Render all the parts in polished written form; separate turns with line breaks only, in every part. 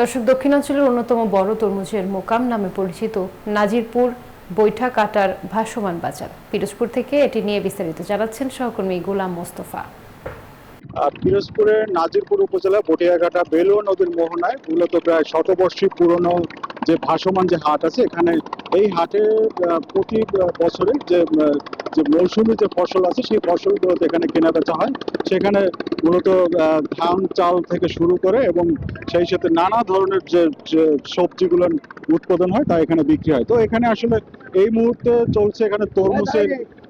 দর্শক, দক্ষিণাঞ্চলের অন্যতম বড় তরমুজের মোকাম নামে পরিচিত নাজিরপুর বৈঠাকাটার ভাসমান বাজার। পিরোজপুর থেকে এটি নিয়ে বিস্তারিত জানাচ্ছেন সহকর্মী গোলাম মোস্তফা।
পিরোজপুরের নাজিরপুর উপজেলা বটিয়াঘাটা বেলুয়া নদীর মোহনায় মূলত প্রায় শতবর্ষী পুরনো যে ভাসমান যে হাট আছে, এখানে এই হাটে প্রতি বছরে যে যে মৌসুমী যে ফসল আছে সেই ফসলগুলো এখানে কেনা বেচা হয়। সেখানে মূলত ধান চাল থেকে শুরু করে এবং সেই সাথে নানা ধরনের যে সবজিগুলো উৎপাদন হয় তা এখানে বিক্রি হয়। তো এখানে আসলে এই মুহূর্তে চলছে এখানে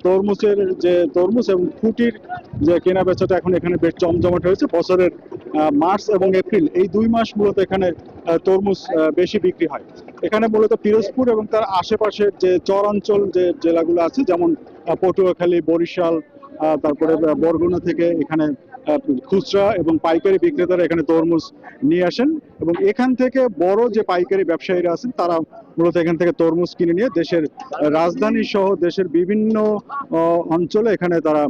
তরমুজের যে তরমুজ এবং ফুটির যে কেনা বেচাটা এখন এখানে বেশ জমজমাট হয়েছে। বছরের মার্চ এবং এপ্রিল এই 2 মাস মূলত এখানে তরমুজ বেশি বিক্রি হয়। এখানে মূলত পিরোজপুর এবং তার আশেপাশের যে চরাঞ্চল যে জেলাগুলো আছে, যেমন পটুয়াখালী, বরিশাল, তারপরে বরগুনা থেকে এখানে খুচরা এবং পাইকারি বিক্রেতারা এখানে তরমুজ নিয়ে আসেন এবং এখান থেকে বড় যে পাইকারি ব্যবসায়ীরা আছেন তারা মূলত এখান থেকে তরমুজ কিনে নিয়ে দেশের রাজধানী সহ দেশের বিভিন্ন অঞ্চলে এখানে তারা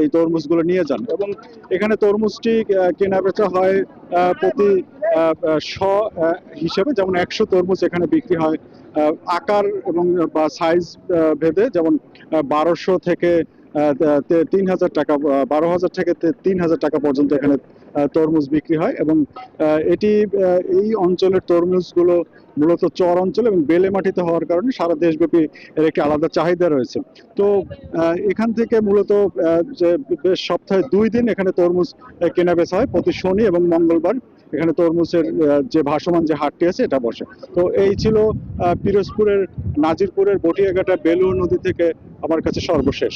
এই তরমুজগুলো নিয়ে যান এবং এখানে তরমুজটি কেনা বেচা হয় প্রতি শ হিসেবে। যেমন 100 তরমুজ এখানে বিক্রি হয় আকার এবং বা সাইজ ভেদে, যেমন 1200 থেকে 3000 টাকা, 12,000 থেকে 3000 টাকা পর্যন্ত এখানে তরমুজ বিক্রি হয় এবং এটি এই অঞ্চলের তরমুজগুলো মূলত চর অঞ্চল এবং বেলে মাটিতে হওয়ার কারণে সারা দেশব্যাপী এর একটি আলাদা চাহিদা রয়েছে। তো এখান থেকে মূলত যে বেশ সপ্তাহে 2 দিন এখানে তরমুজ কেনা বেচা হয়, প্রতি শনি এবং মঙ্গলবার এখানে তরমুজের যে ভাসমান যে হাটটি আছে এটা বসে। তো এই ছিল পিরোজপুরের নাজিরপুরের বটিয়াঘাটা বেলুয়া নদী থেকে আমার কাছে সর্বশেষ।